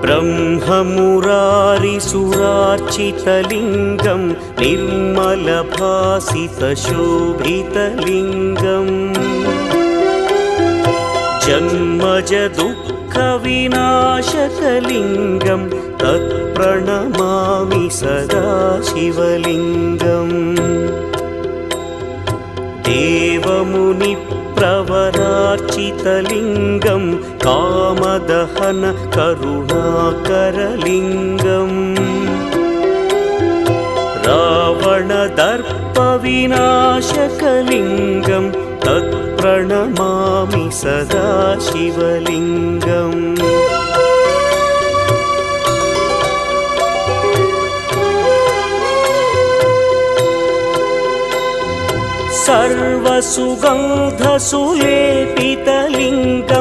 ब्रह्ममुरारिसुरार्चितलिङ्गं निर्मलभासितशोभितलिङ्गम् जन्मजदुःखविनाशकलिङ्गं तत्प्रणमामि सदा शिवलिङ्गम् देवमुनिप्रवरार्चितलिङ्गं कामदहन करुणाकरलिङ्गम् रावणदर्पविनाशकलिङ्गं तत्प्रणमामि सदा शिवलिङ्गम् सर्वसुगन्धसुलेपितलिङ्गं